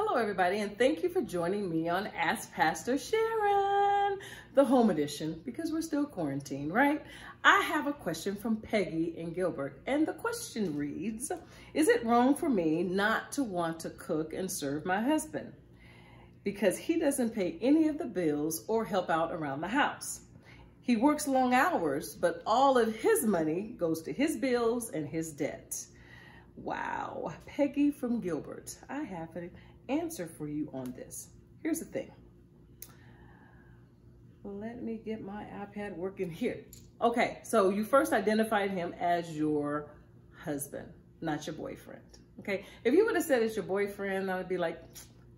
Hello everybody, and thank you for joining me on Ask Pastor Sharon, the home edition, because we're still quarantined, right? I have a question from Peggy in Gilbert, and the question reads, is it wrong for me not to want to cook and serve my husband because he doesn't pay any of the bills or help out around the house? He works long hours, but all of his money goes to his bills and his debt. Wow, Peggy from Gilbert, I have an answer for you on this. Here's the thing. Let me get my iPad working here. Okay, so you first identified him as your husband, not your boyfriend. Okay, if you would have said it's your boyfriend, I would be like,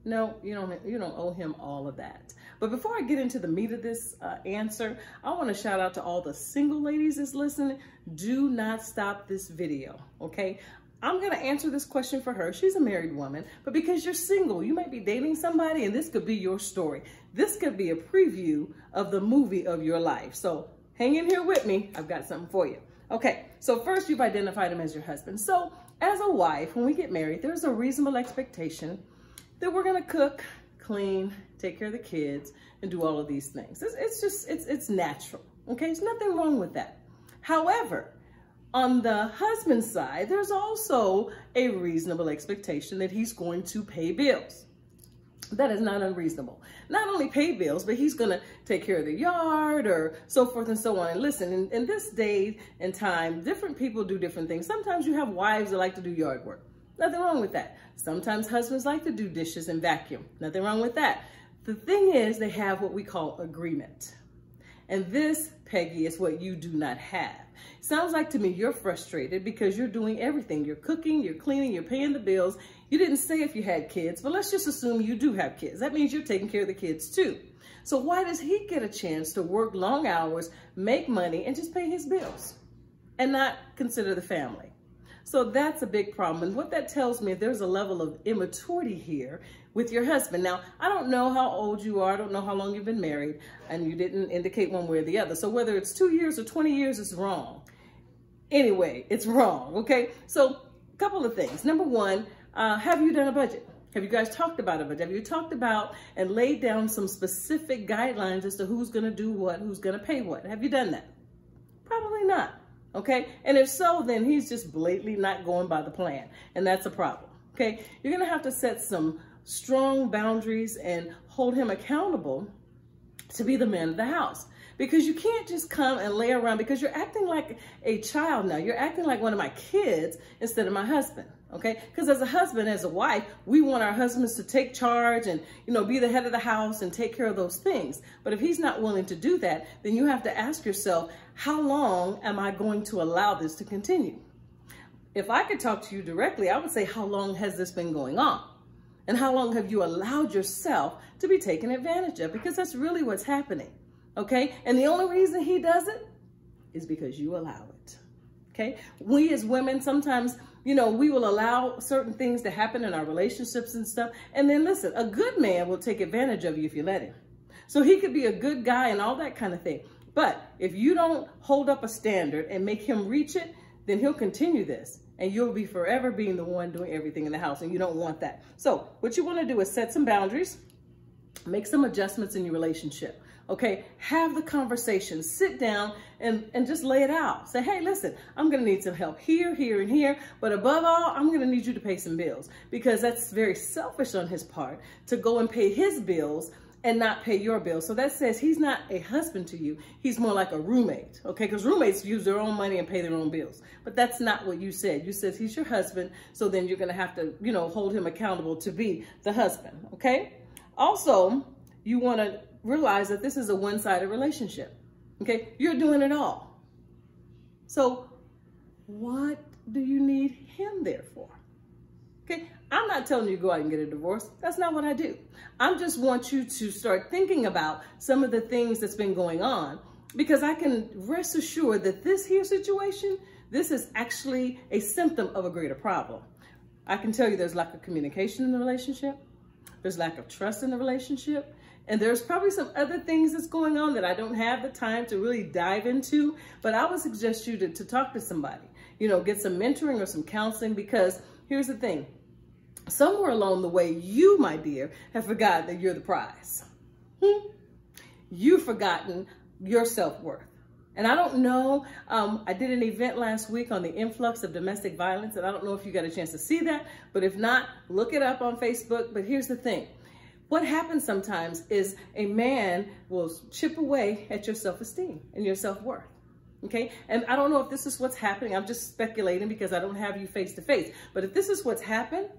no, you don't owe him all of that. But before I get into the meat of this answer, I want to shout out to all the single ladies that's listening. Do not stop this video, okay? I'm going to answer this question for her. She's a married woman, but because you're single, you might be dating somebody and this could be your story. This could be a preview of the movie of your life. So hang in here with me. I've got something for you. Okay, so first you've identified him as your husband. So as a wife, when we get married, there's a reasonable expectation that we're going to cook, clean, take care of the kids, and do all of these things. It's natural. Okay, there's nothing wrong with that. However, on the husband's side, there's also a reasonable expectation that he's going to pay bills. That is not unreasonable. Not only pay bills, but he's going to take care of the yard or so forth and so on. And listen, in this day and time, different people do different things. Sometimes you have wives that like to do yard work. Nothing wrong with that. Sometimes husbands like to do dishes and vacuum. Nothing wrong with that. The thing is, they have what we call agreement. And this, Peggy, is what you do not have. Sounds like to me you're frustrated because you're doing everything. You're cooking, you're cleaning, you're paying the bills. You didn't say if you had kids, but let's just assume you do have kids. That means you're taking care of the kids too. So why does he get a chance to work long hours, make money, and just pay his bills and not consider the family? So that's a big problem. And what that tells me, there's a level of immaturity here with your husband. Now, I don't know how old you are. I don't know how long you've been married, and you didn't indicate one way or the other. So whether it's 2 years or 20 years, it's wrong. Anyway, it's wrong, okay? So a couple of things. Number one, have you done a budget? Have you guys talked about a budget? Have you talked about and laid down some specific guidelines as to who's going to do what, who's going to pay what? Have you done that? Probably not. Okay, and if so, then he's just blatantly not going by the plan, and that's a problem. Okay, you're gonna have to set some strong boundaries and hold him accountable to be the man of the house, because you can't just come and lay around, because you're acting like a child now. You're acting like one of my kids instead of my husband. Okay, because as a husband, as a wife, we want our husbands to take charge and, be the head of the house and take care of those things. But if he's not willing to do that, then you have to ask yourself, how long am I going to allow this to continue? If I could talk to you directly, I would say, how long has this been going on? And how long have you allowed yourself to be taken advantage of? Because that's really what's happening. Okay, and the only reason he does it is because you allow it. Okay, we as women sometimes, we will allow certain things to happen in our relationships and stuff. And then listen, a good man will take advantage of you if you let him. So he could be a good guy and all that kind of thing. But if you don't hold up a standard and make him reach it, then he'll continue this. And you'll be forever being the one doing everything in the house. And you don't want that. So what you want to do is set some boundaries, make some adjustments in your relationship. Okay, have the conversation, sit down and just lay it out. Say, hey, listen, I'm going to need some help here, here, and here. But above all, I'm going to need you to pay some bills, because that's very selfish on his part to go and pay his bills and not pay your bills. So that says he's not a husband to you. He's more like a roommate, okay? Because roommates use their own money and pay their own bills. But that's not what you said. You said he's your husband, so then you're going to have to, hold him accountable to be the husband, okay? Also, you want to realize that this is a one-sided relationship, okay? You're doing it all. So what do you need him there for? Okay, I'm not telling you to go out and get a divorce. That's not what I do. I just want you to start thinking about some of the things that's been going on, because I can rest assured that this here situation, this is actually a symptom of a greater problem. I can tell you there's lack of communication in the relationship. There's lack of trust in the relationship. And there's probably some other things that's going on that I don't have the time to really dive into, but I would suggest you to talk to somebody, get some mentoring or some counseling, because here's the thing. somewhere along the way, you, my dear, have forgotten that you're the prize. You've forgotten your self-worth. And I don't know, I did an event last week on the influx of domestic violence, and I don't know if you got a chance to see that, but if not, look it up on Facebook. But here's the thing. What happens sometimes is a man will chip away at your self-esteem and your self-worth. Okay. And I don't know if this is what's happening. I'm just speculating because I don't have you face to face. But if this is what's happened,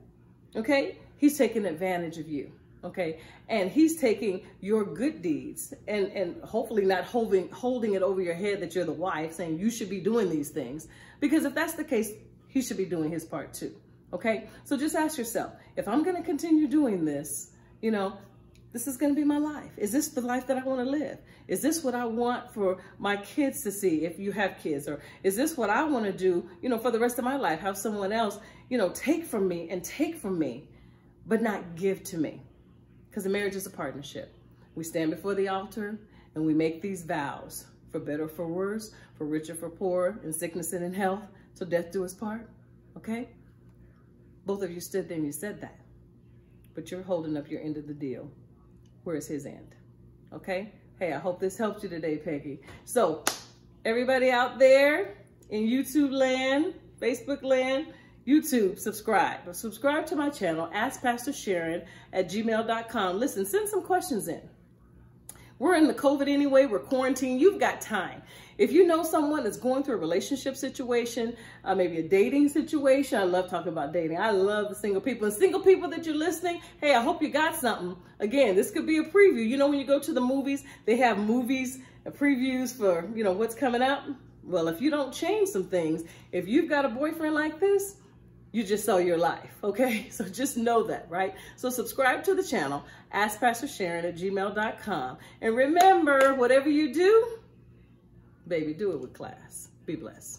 okay, he's taking advantage of you. Okay. And he's taking your good deeds and hopefully not holding it over your head that you're the wife, saying you should be doing these things. Because if that's the case, he should be doing his part too. Okay. So just ask yourself, if I'm going to continue doing this, you know, this is going to be my life. Is this the life that I want to live? Is this what I want for my kids to see if you have kids? Or is this what I want to do, you know, for the rest of my life? Have someone else, you know, take from me, but not give to me. Because a marriage is a partnership. We stand before the altar and we make these vows, for better or for worse, for richer or for poor, in sickness and in health, till death do us part. Okay? Both of you stood there and you said that. But you're holding up your end of the deal. Where's his end? Okay? Hey, I hope this helped you today, Peggy. So, everybody out there in YouTube land, Facebook land, YouTube, subscribe. Subscribe to my channel, askpastorsharon@gmail.com. Listen, send some questions in. We're in the COVID anyway. We're quarantined. You've got time. If you know someone that's going through a relationship situation, maybe a dating situation, I love talking about dating. I love the single people. And single people that you're listening, hey, I hope you got something. Again, this could be a preview. You know, when you go to the movies, they have movies, previews for, you know, what's coming out. Well, if you don't change some things, if you've got a boyfriend like this, you just saw your life, okay? So just know that, right? So subscribe to the channel, askpastorsharon@gmail.com. And remember, whatever you do, baby, do it with class. Be blessed.